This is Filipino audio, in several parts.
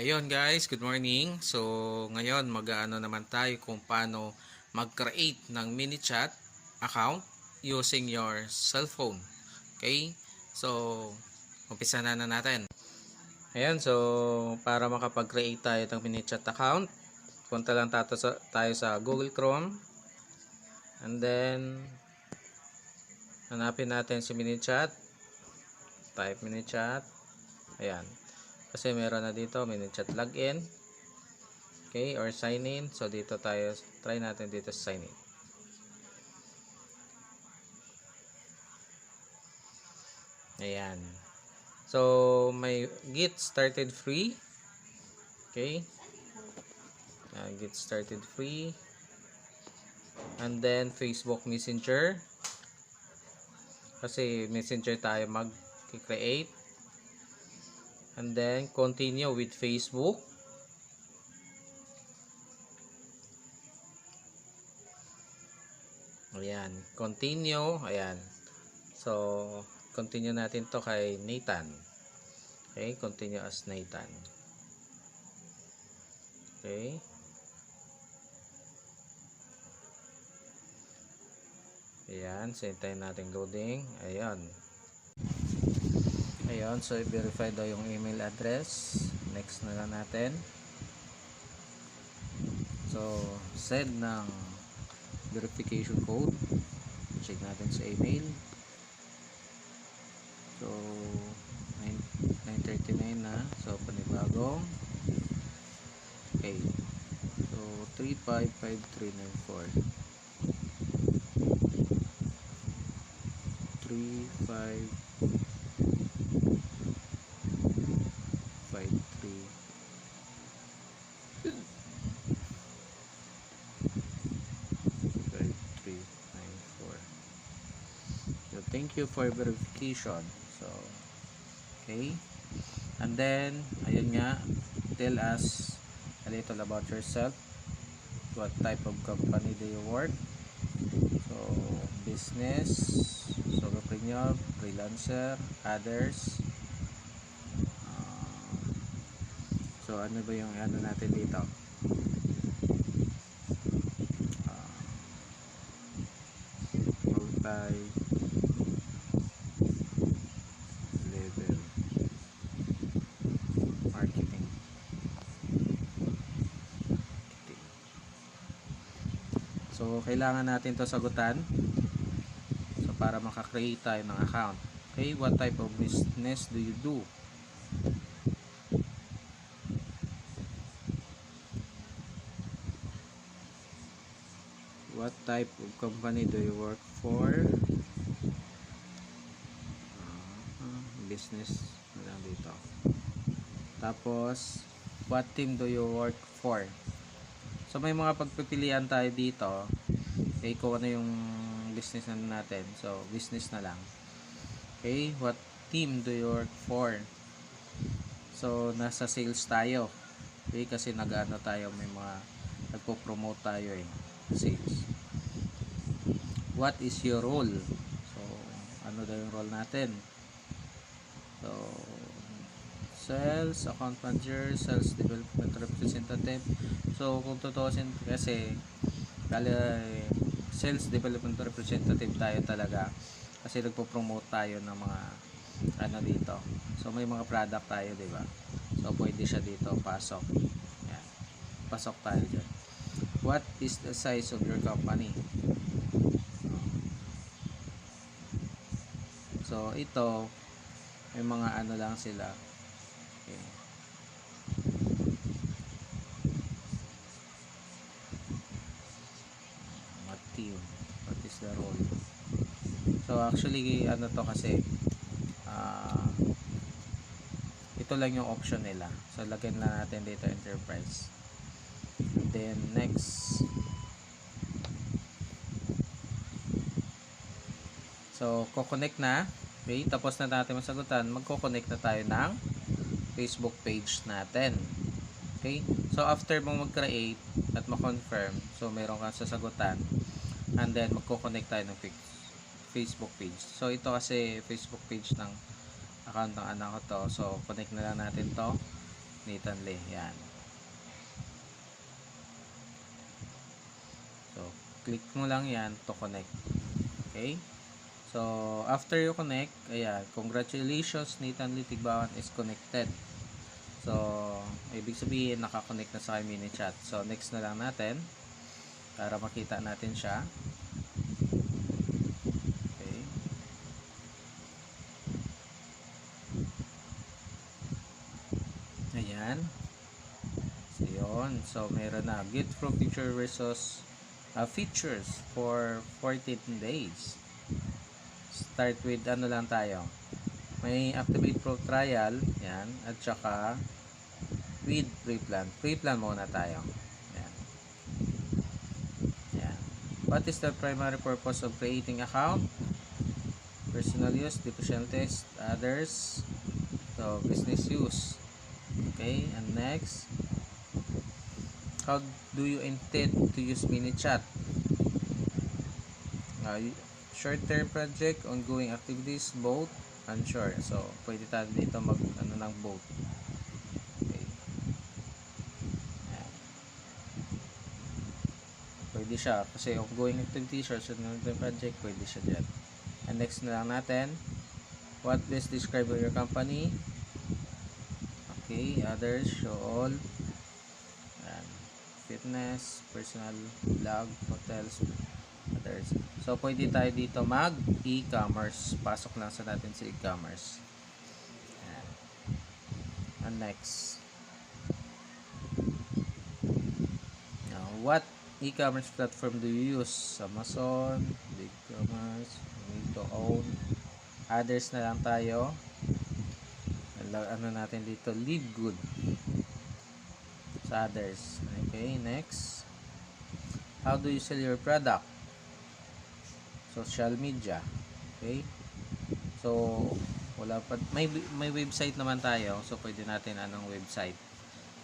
Ayun guys, good morning. So ngayon mag-aano naman tayo kung paano mag-create ng mini chat account using your cellphone. Okay? So umpisa na natin. Ayun, so para makapag-create tayo ng mini chat account, punta lang tayo sa Google Chrome. And then hanapin natin si mini chat. Type mini chat. Ayan. Kasi meron na dito mini chat login. Okay, or sign in. So dito tayo, try natin dito sign in. Ayan. So may get started free. Okay. Get started free. And then Facebook Messenger. Kasi Messenger tayo mag-create. And then continue with Facebook. Ayan, continue. Ayan. So continue natin to kay Nathan. Okay, continue as Nathan. Okay. Ayan, so hintayin natin loading. Ayan. Ayan, so i-verify daw yung email address. Next na lang natin. So, send ng verification code. Check natin sa email. So, 9:39 na. So, panibagong. Okay. So, 355394. 5394. So thank you for verification. So okay, and then ayun nga, tell us a little about yourself. What type of company do you work? So business, solopreneur, freelancer, others. So ano ba yung ano natin dito? Multi level marketing. So kailangan natin to sagutan. So para maka-create tayo ng account. Okay, what type of business do you do? What type of company do you work for? Business na lang dito. Tapos, what team do you work for? So, may mga pagpipilian tayo dito. Okay, kung ano yung business na natin. So, business na lang. Okay, what team do you work for? So, nasa sales tayo. Okay, kasi nag-ano tayo, may mga nagpo-promote tayo sales. What is your role? So, ano daw yung role natin? So, sales, account manager, sales development representative. So, kung tutusin kasi sales development representative tayo talaga kasi nagpo-promote tayo ng mga ano dito. So, may mga product tayo, di ba? So, pwede siya dito, pasok. Yan. Pasok tayo dyan. What is the size of your company? So, ito, may mga ano lang sila. Okay. What team? What is the role? So, actually, ano to kasi, ito lang yung option nila. So, lagyan lang natin dito enterprise. Then, next. So, ko-connect na. Okay, tapos na natin masagutan. Magko-connect na tayo ng Facebook page natin. Okay? So, after mong mag-create at ma-confirm, so, meron kang sasagutan. And then, magko-connect tayo ng Facebook page. So, ito kasi Facebook page ng account ng anak ko to. So, connect na lang natin to. Nathan Lee. Yan. So, click mo lang yan to connect. Okay? So, after you connect, ayan, congratulations, Nathan Lee Tigbawan is connected. So, ibig sabihin, nakakonect na sa MiniChat. So, next na lang natin para makita natin siya. Okay. Ayan. So, yun. So, meron na. Get from picture versus features for 14 days. Start with ano lang tayo. May activate pro trial. Yan. At saka with pre-plan. Pre-plan muna tayo. Yan. Yan. What is the primary purpose of creating account? Personal use, diffusion test, others. So, business use. Okay, and next, how do you intend to use MiniChat? Short-term project, ongoing activities, both, unsure. So, pwede tayo dito mag ano ng both. Okay. Ayan. Pwede siya kasi ongoing activities, short-term project, pwede siya dyan. And next na lang natin, what best describe your company? Okay, others, show all. And fitness, personal, blog, hotels, others. So, pwede tayo dito mag e-commerce. Pasok lang sa natin sa e-commerce. And next. Now, what e-commerce platform do you use? Amazon, BigCommerce, need to own. Others na lang tayo. Ano natin dito, Live Good sa others. Okay, next, how do you sell your product? Social media. Okay, so wala pa, may website naman tayo, so pwede natin anong website.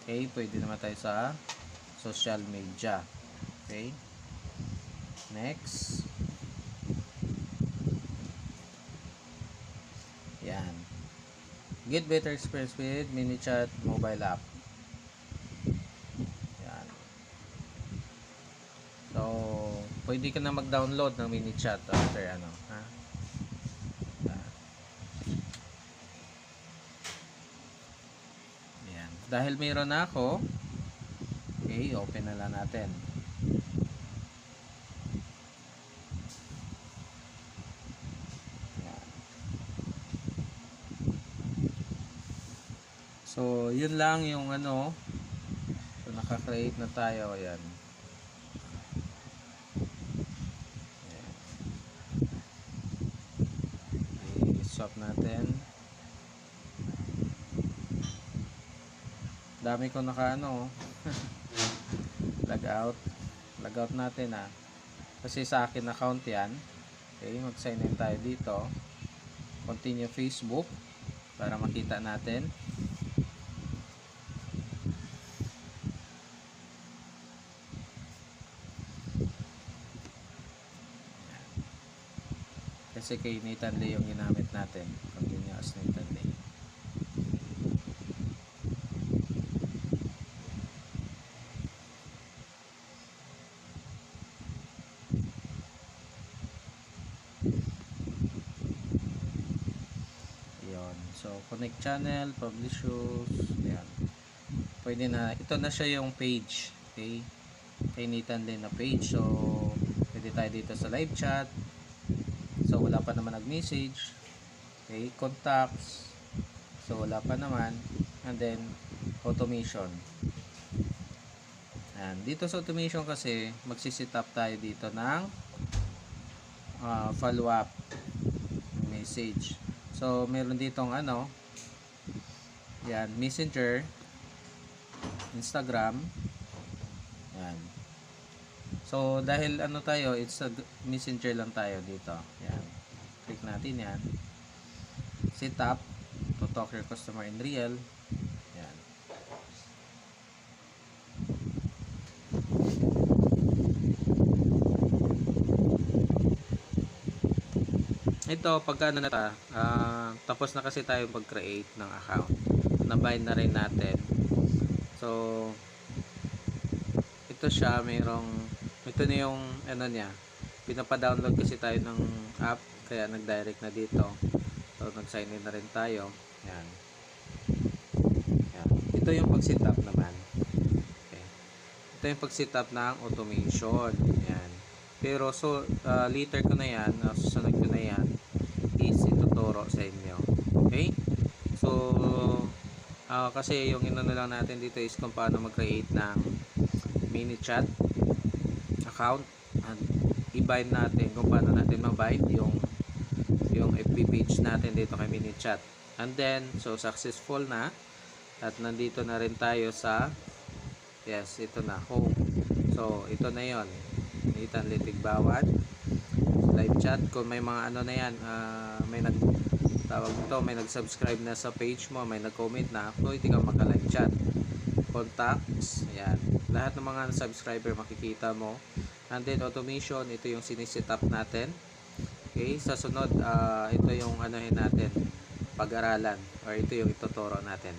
Okay, pwede naman tayo sa social media. Okay, next, yan. Get better experience with MiniChat mobile app. Yan. So, pwede ka na mag-download ng MiniChat after ano, ha? Yan. Dahil mayroon na ako, okay, open na lang natin. So, yun lang yung ano. So, naka-create na tayo. Ayan. I-swap natin. Dami ko naka ano. Log out natin kasi sa akin account yan. Okay, mag-sign in tayo dito. Continue Facebook para makita natin. Kasi kay Nathan Lee yung ginamit natin. Continuous Nathan Lee. Yun. So, connect channel, publishers. Yan. Pwede na. Ito na siya yung page. Okay. Kay Nathan Lee na page. So, pwede tayo dito sa live chat. So, wala pa naman nag-message. Okay, contacts. So, wala pa naman. And then, automation. And dito sa automation kasi, magsiset up tayo dito ng follow-up message. So, meron ditong ano, yan, Messenger, Instagram. Yan. So, dahil ano tayo, it's a Messenger lang tayo dito. Yan. Click natin yan. Set up to talk your customer in real. Yan. Ito, pagka ano na tapos na kasi tayo mag-create ng account. Nabind na rin natin So, ito siya, ito na yung ano niya, pinapa-download kasi tayo ng app, kaya nag-direct na dito. So, nag-sign in na rin tayo. Yan. Yan. Ito yung pag-set up naman. Okay. Ito yung pag-set up ng automation. Yan. Pero, so, later ko na yan, susunod ko na yan, is ituturo sa inyo. Okay? So, kasi yung inano lang natin dito is kung paano mag-create ng mini chat account at i-bind natin kung paano natin ma-bind yung FB page natin dito kay mini chat. And then, so successful na at nandito na rin tayo sa ito na, home. So, ito na yon, Nathan Litig Bawat live chat. Kung may mga ano na yan, may nag-subscribe na sa page mo, may nag-comment na, pwede ka maka-live chat. Contacts, yan, lahat ng mga subscriber makikita mo. And then automation, ito yung siniset up natin. Okay, sa sunod, ito yung anuhin natin, pag-aralan, or ito yung ituturo natin.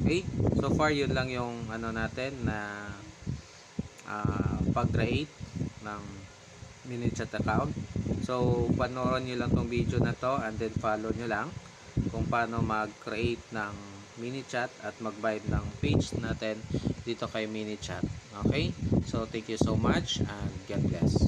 Okay, so far yun lang yung ano natin na pag-create ng mini chat account. So, panoorin nyo lang tong video na to and then follow nyo lang kung paano mag-create ng mini chat at mag-bind ng page natin dito kay mini chat. Okay? So, thank you so much and God bless.